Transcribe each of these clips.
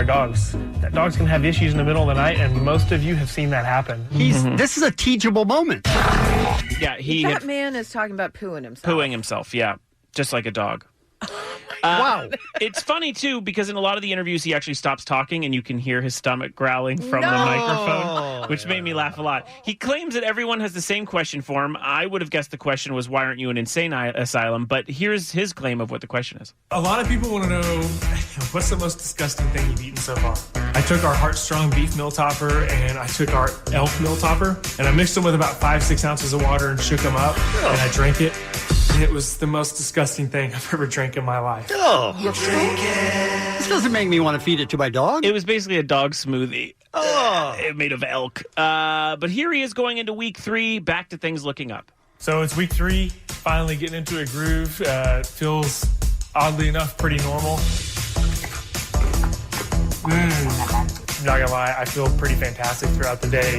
Dogs. That dog's can have issues in the middle of the night, and most of you have seen that happen. This is a teachable moment. Yeah, that man is talking about pooing himself. Pooing himself, yeah. Just like a dog. Wow. It's funny, too, because in a lot of the interviews, he actually stops talking, and you can hear his stomach growling from the microphone, which made me laugh a lot. He claims that everyone has the same question for him. I would have guessed the question was, why aren't you an insane asylum? But here's his claim of what the question is. A lot of people want to know, what's the most disgusting thing you've eaten so far? I took our Heartstrong beef meal topper, and I took our elk meal topper, and I mixed them with about 5-6 ounces of water and shook them up, and I drank it. And it was the most disgusting thing I've ever drank in my life. Oh, this doesn't make me want to feed it to my dog. It was basically a dog smoothie. Made of elk. But here he is going into week 3, back to things looking up. So it's week 3, finally getting into a groove. Feels, oddly enough, pretty normal. Not gonna lie, I feel pretty fantastic throughout the day,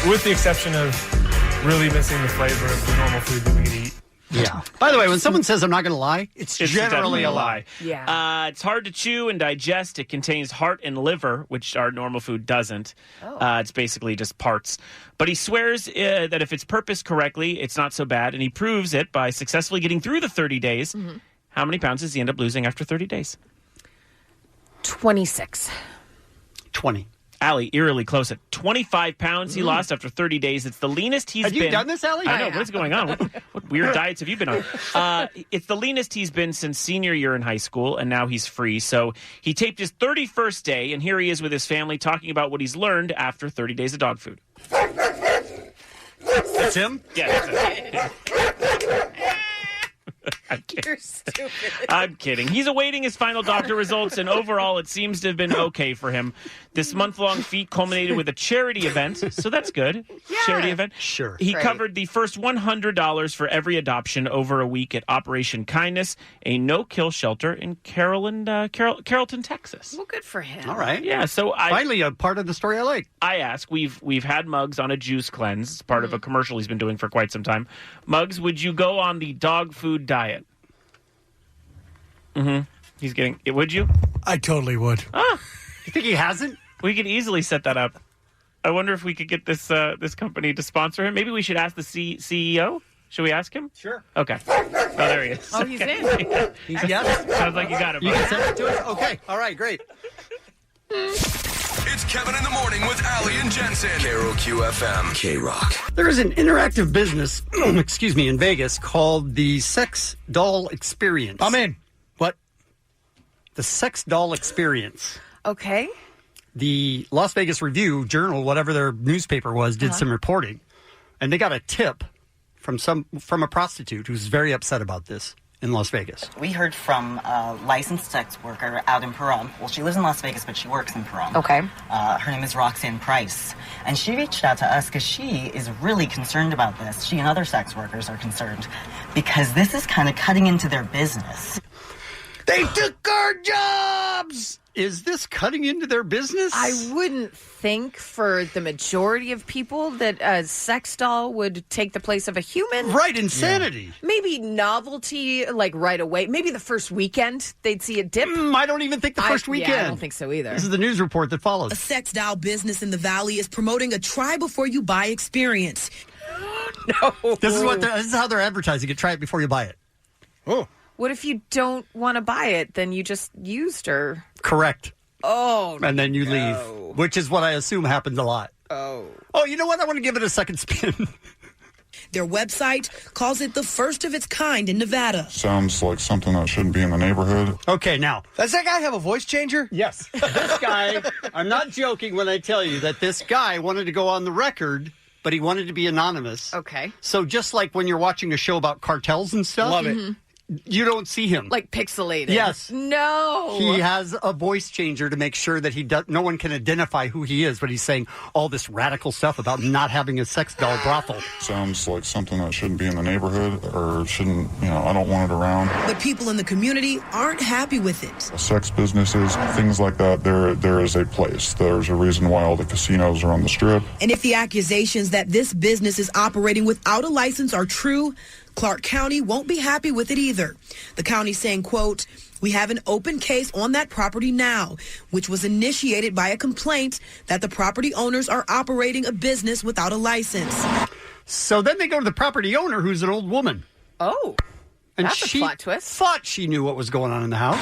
with the exception of really missing the flavor of the normal food that we could eat. Yeah. By the way, when someone says I'm not going to lie, it's generally a lie. Yeah. It's hard to chew and digest. It contains heart and liver, which our normal food doesn't. It's basically just parts. But he swears that if it's purposed correctly, it's not so bad. And he proves it by successfully getting through the 30 days. Mm-hmm. How many pounds does he end up losing after 30 days? 26. 20. Allie, eerily close at 25 pounds he lost after 30 days. It's the leanest he's been. Have you done this, Allie? I know. What is going on? What weird diets have you been on? It's the leanest he's been since senior year in high school, and now he's free. So he taped his 31st day, and here he is with his family talking about what he's learned after 30 days of dog food. That's him? Yeah, that's it. I'm kidding. You're stupid. I'm kidding. He's awaiting his final doctor results, and overall, it seems to have been okay for him. This month-long feat culminated with a charity event, so that's good. Yeah. Charity event. Sure. He covered the first $100 for every adoption over a week at Operation Kindness, a no-kill shelter in Carrollton, Texas. Well, good for him. All right. Yeah, so finally a part of the story I like. I ask, we've had Muggs on a juice cleanse. It's part of a commercial he's been doing for quite some time. Muggs, would you go on the dog food diet? He's getting it. Would you? I totally would. You think he hasn't? We could easily set that up. I wonder if we could get this company to sponsor him. Maybe we should ask the CEO. Should we ask him? Sure. Okay. Oh, there he is. Oh, he's in. Yes. Sounds like you got it. You can send it to us? Okay. All right, great. It's Kevin in the Morning with Allie and Jensen. Carol QFM. K-Rock. There is an interactive business, in Vegas called the Sex Doll Experience. I'm in. What? The Sex Doll Experience. Okay. The Las Vegas Review-Journal, whatever their newspaper was, did some reporting. And they got a tip from a prostitute who's very upset about this in Las Vegas. We heard from a licensed sex worker out in Pahrump. Well, she lives in Las Vegas, but she works in Pahrump. Okay. Her name is Roxanne Price. And she reached out to us because she is really concerned about this. She and other sex workers are concerned because this is kind of cutting into their business. They took our jobs! Is this cutting into their business? I wouldn't think for the majority of people that a sex doll would take the place of a human. Right, insanity. Yeah. Maybe novelty, like right away. Maybe the first weekend they'd see a dip. I don't even think the first weekend. Yeah, I don't think so either. This is the news report that follows. A sex doll business in the Valley is promoting a try before you buy experience. No. This is how they're advertising it. Try it before you buy it. Oh. What if you don't want to buy it? Then you just used her. Correct. Oh, and then you leave, which is what I assume happens a lot. Oh, you know what? I want to give it a second spin. Their website calls it the first of its kind in Nevada. Sounds like something that shouldn't be in the neighborhood. Okay, now. Does that guy have a voice changer? Yes. This guy, I'm not joking when I tell you that this guy wanted to go on the record, but he wanted to be anonymous. Okay. So just like when you're watching a show about cartels and stuff. Love it. You don't see him. Like pixelated. Yes. No. He has a voice changer to make sure that no one can identify who he is, but he's saying all this radical stuff about not having a sex doll brothel. Sounds like something that shouldn't be in the neighborhood or shouldn't, I don't want it around. But people in the community aren't happy with it. Sex businesses, things like that, there is a place. There's a reason why all the casinos are on the strip. And if the accusations that this business is operating without a license are true, Clark County won't be happy with it either. The county saying, quote, We have an open case on that property now, which was initiated by a complaint that the property owners are operating a business without a license. So then they go to the property owner, who's an old woman. Oh, And that's she a plot twist. thought she knew what was going on in the house.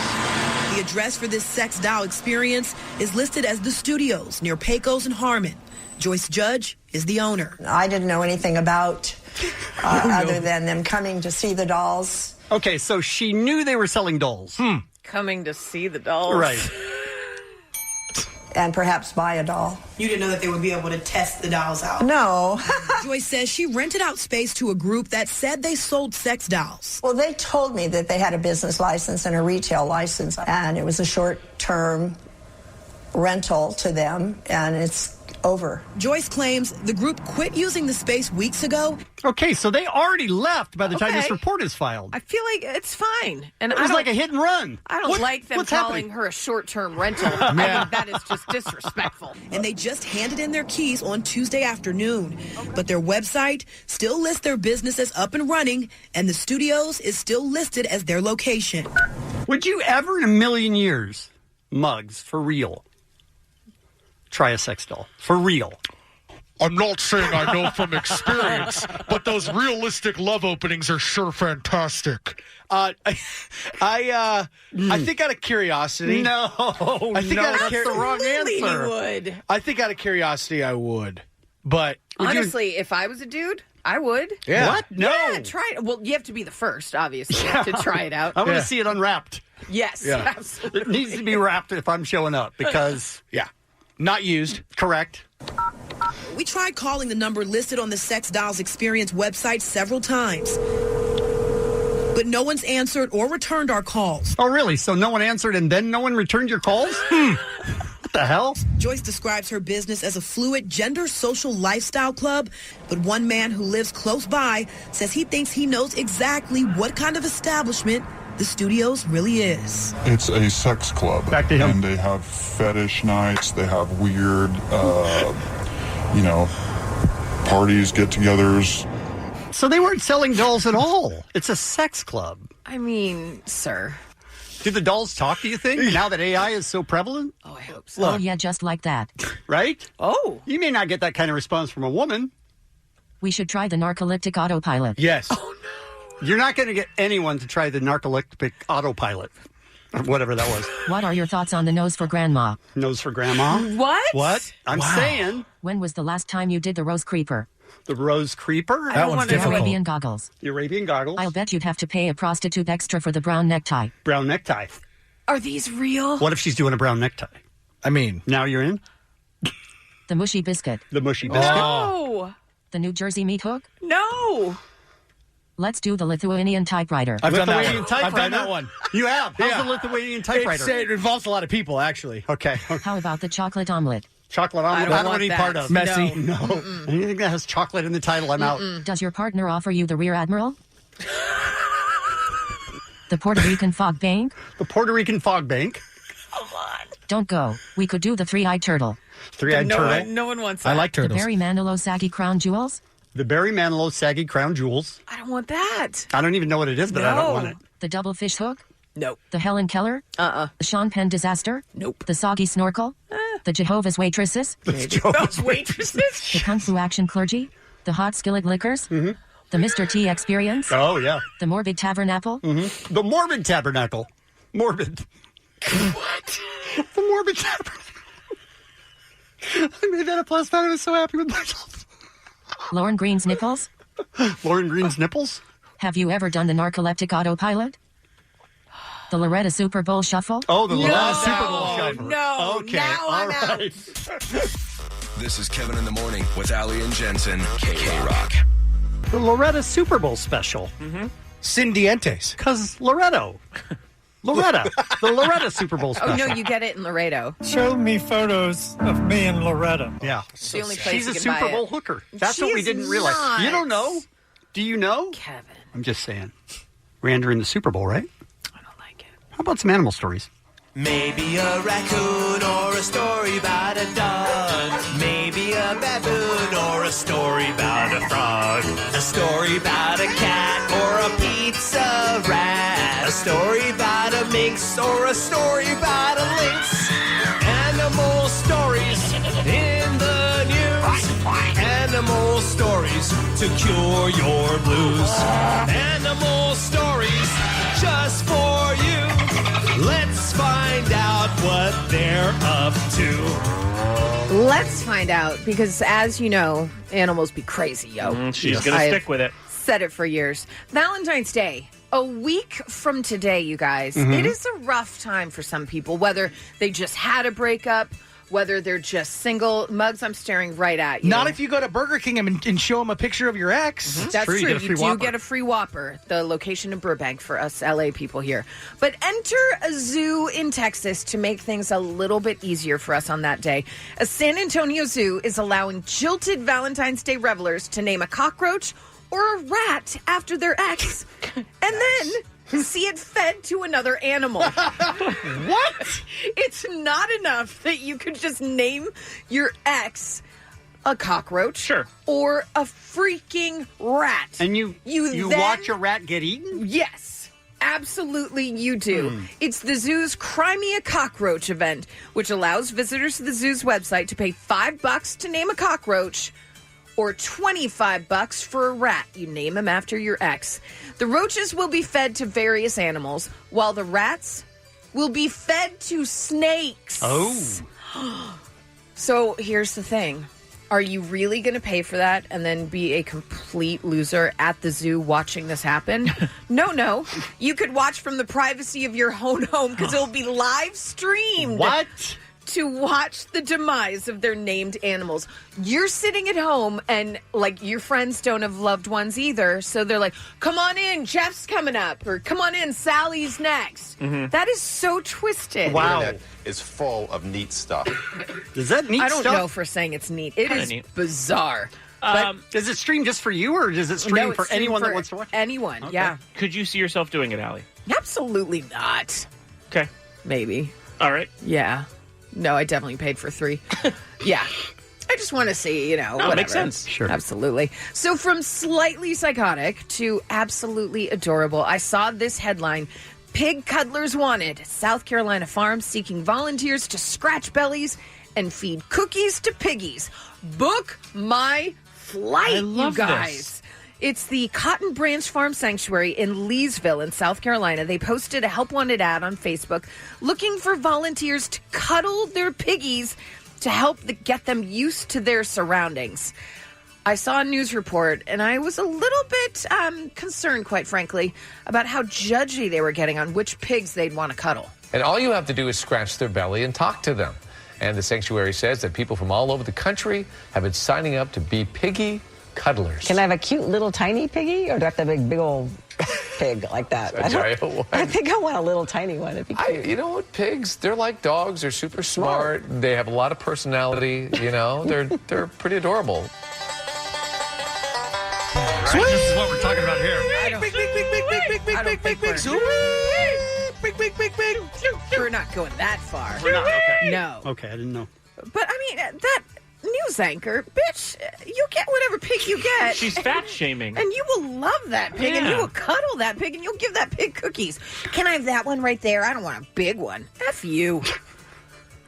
The address for this sex doll experience is listed as The Studios near Pecos and Harmon. Joyce Judge is the owner. I didn't know anything about other than them coming to see the dolls. Okay, so she knew they were selling dolls. Coming to see the dolls. Right. And perhaps buy a doll. You didn't know that they would be able to test the dolls out? No. Joyce says she rented out space to a group that said they sold sex dolls. Well, they told me that they had a business license and a retail license, and it was a short-term rental to them, and it's over. Joyce claims the group quit using the space weeks ago. Okay, so they already left by the time this Okay. report is filed. I feel like it's fine. And It was like a hit and run. I don't like them what's calling happening? her a short-term rental. I mean, that is just disrespectful. And they just handed in their keys on Tuesday afternoon. But their website still lists their business as up and running, and the studios is still listed as their location. Would you ever in a million years, Muggs, for real, try a sex doll? For real. I'm not saying I know from experience, but those realistic love openings are sure fantastic. I think out of curiosity. No, I think that's the wrong Absolutely answer. he would. I think out of curiosity I would. But Honestly, if I was a dude, I would. yeah. What? No. Yeah, try it. Well, you have to be the first, obviously, to try it out. I want Yeah. to see it unwrapped. Yes, Yeah. absolutely. It needs to be wrapped if I'm showing up because, Yeah. Not used. correct. We tried calling the number listed on the Sex Dolls Experience website several times, but no one's answered or returned our calls. Oh, really? So no one answered and then no one returned your calls? What the hell? Joyce describes her business as a fluid gender social lifestyle club, but one man who lives close by says he thinks he knows exactly what kind of establishment the studios really is. It's a sex club. Back to him. And they have fetish nights. They have weird, parties, get-togethers. So they weren't selling dolls at all. It's a sex club. I mean, sir. Do the dolls talk, do you think, now that AI is so prevalent? Oh, I hope so. Oh, yeah, just like that. Right? Oh. You may not get that kind of response from a woman. We should try the narcoleptic autopilot. Yes. You're not going to get anyone to try the narcoleptic autopilot, or whatever that was. What are your thoughts on the nose for grandma? Nose for grandma. What? What? I'm saying When was the last time you did the rose creeper? the rose creeper. That one's The difficult. Arabian goggles. The Arabian goggles. I'll bet you'd have to pay a prostitute extra for the brown necktie. Brown necktie. Are these real? What if she's doing a brown necktie? I mean, Now you're in? The mushy biscuit. The mushy biscuit. No. The New Jersey meat hook. No. Let's do the Lithuanian typewriter. I've done that Lithuanian one. I've typewriter. done that one. You have? How's Yeah. the Lithuanian typewriter? It involves a lot of people, actually. Okay. How about the chocolate omelet? Chocolate I omelet. don't I don't want want any that. part of. Messy. No. Anything that has chocolate in the title, I'm out. Does your partner offer you the rear admiral? The Puerto Rican fog bank? The Puerto Rican fog bank. Don't go. We could do the three-eyed turtle. Three-eyed turtle. No one wants that. I like The turtles. Barry Manilow saggy crown jewels? The Barry Manilow saggy crown jewels. I don't want that. I don't even know what it is, but I don't No. want it. The double fish hook? Nope. The Helen Keller? The Sean Penn disaster? Nope. The soggy snorkel? The Jehovah's waitresses? Those waitresses? The Kung Fu action clergy? The hot skillet liquors? The Mr. T experience? Oh, yeah. The morbid tabernacle? The Morbid Tabernacle. Morbid. What? The Morbid Tabernacle. I made that up last night. I was so happy with myself. Lauren Green's nipples? Lauren Green's nipples? Have you ever done the narcoleptic autopilot? The Loretta Super Bowl shuffle? Oh, the Loretta No. Super Bowl shuffle. No. Okay. Now I'm all out. right. This is Kevin in the Morning with Allie and Jensen. K-Rock. The Loretta Super Bowl special. Sin dientes. Because Loretto. Loretta. The Loretta Super Bowl Oh, special. no, you get it in Laredo. Show me photos of me and Loretta. Yeah. It's the only place She's you a can Super buy Bowl it. hooker. That's She what we is didn't realize. not. You don't know? Do you know? Kevin. I'm just saying. Ran during the Super Bowl, right? I don't like it. How about some animal stories? Maybe a raccoon or a story about a dog. Maybe a baboon or a story about a frog. A story about a cat or a pizza rat. A story about a minx or a story about a lynx. Animal stories in the news. Animal stories to cure your blues. Animal stories just for you. Let's find out what they're up to. Let's find out, because as you know, animals be crazy, yo. She's going to stick with it. Said it for years. Valentine's Day, a week from today, you guys. It is a rough time for some people, whether they just had a breakup, whether they're just single. Muggs, I'm staring right at you. Not if you go to Burger King and show them a picture of your ex. That's true. You do get a free Whopper, the location in Burbank for us LA people here. But enter a zoo in Texas to make things a little bit easier for us on that day. A San Antonio zoo is allowing jilted Valentine's Day revelers to name a cockroach or a rat after their ex, and then see it fed to another animal. What? It's not enough that you could just name your ex a cockroach, or a freaking rat. And you then watch a rat get eaten? Yes. Absolutely, you do. It's the zoo's Cry Me a Cockroach event, which allows visitors to the zoo's website to pay $5 to name a cockroach, or $25 for a rat. You name them after your ex. The roaches will be fed to various animals, while the rats will be fed to snakes. Oh. So here's the thing. Are you really going to pay for that and then be a complete loser at the zoo watching this happen? No. You could watch from the privacy of your own home because it'll be live streamed. What? To watch the demise of their named animals. You're sitting at home and, like, your friends don't have loved ones either. So they're like, come on in, Jeff's coming up. Or come on in, Sally's next. That is so twisted. Wow. The internet is full of neat stuff. Is that neat I don't stuff? know for saying it's neat. It Kinda is neat. bizarre. But Does it stream just for you, or does it stream no, for it's streamed anyone for that wants to watch? anyone, yeah. Could you see yourself doing it, Allie? Absolutely not. Okay. Maybe. All right. Yeah. No, I definitely paid for 3. Yeah. I just want to see, whatever. Makes sense. Sure. Absolutely. So from slightly psychotic to absolutely adorable, I saw this headline. Pig cuddlers wanted. South Carolina farm seeking volunteers to scratch bellies and feed cookies to piggies. Book my flight, I love you guys. this. It's the Cotton Branch Farm Sanctuary in Leesville in South Carolina. They posted a help wanted ad on Facebook looking for volunteers to cuddle their piggies to help get them used to their surroundings. I saw a news report, and I was a little bit concerned, quite frankly, about how judgy they were getting on which pigs they'd want to cuddle. And all you have to do is scratch their belly and talk to them. And the sanctuary says that people from all over the country have been signing up to be piggy cuddlers. Can I have a cute little tiny piggy, or do I have to have a big old pig like that? I think I want a little tiny one. It'd be cute. You know what? Pigs, they're like dogs. They're super smart. They have a lot of personality. They're pretty adorable. Right, this is what we're talking about here. We're not going that far. We're not, okay. No. Okay, I didn't know. But, I mean, that news anchor, bitch, you get whatever pig you get. She's fat shaming. And you will love that pig, and you will cuddle that pig, and you'll give that pig cookies. Can I have that one right there? I don't want a big one. F you.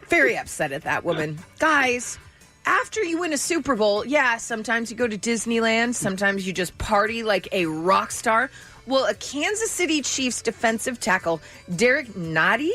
Very upset at that woman. Guys, after you win a Super Bowl, sometimes you go to Disneyland, sometimes you just party like a rock star. Well, a Kansas City Chiefs defensive tackle, Derek Nottie,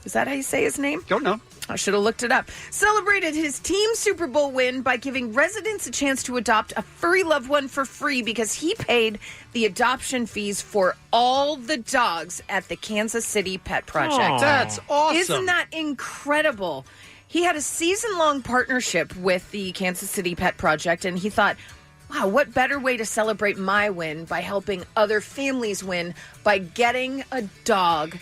is that how you say his name? Don't know. I should have looked it up. Celebrated his team Super Bowl win by giving residents a chance to adopt a furry loved one for free because he paid the adoption fees for all the dogs at the Kansas City Pet Project. Aww. That's awesome. Isn't that incredible? He had a season-long partnership with the Kansas City Pet Project, and he thought, wow, what better way to celebrate my win by helping other families win by getting a dog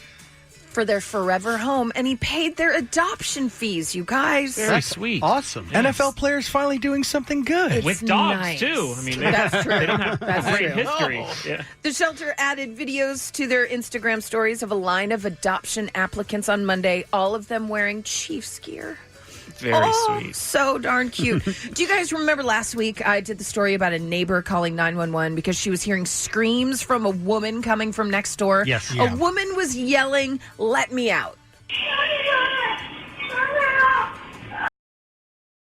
for their forever home, and he paid their adoption fees, you guys. Very sweet. Awesome. Yes. NFL players finally doing something good. With dogs, nice. too. I mean, That's true. They don't have That's great true. history. Yeah. The shelter added videos to their Instagram stories of a line of adoption applicants on Monday, all of them wearing Chiefs gear. Very sweet. So darn cute. Do you guys remember last week I did the story about a neighbor calling 911 because she was hearing screams from a woman coming from next door? Yes. A woman was yelling, "Let me out."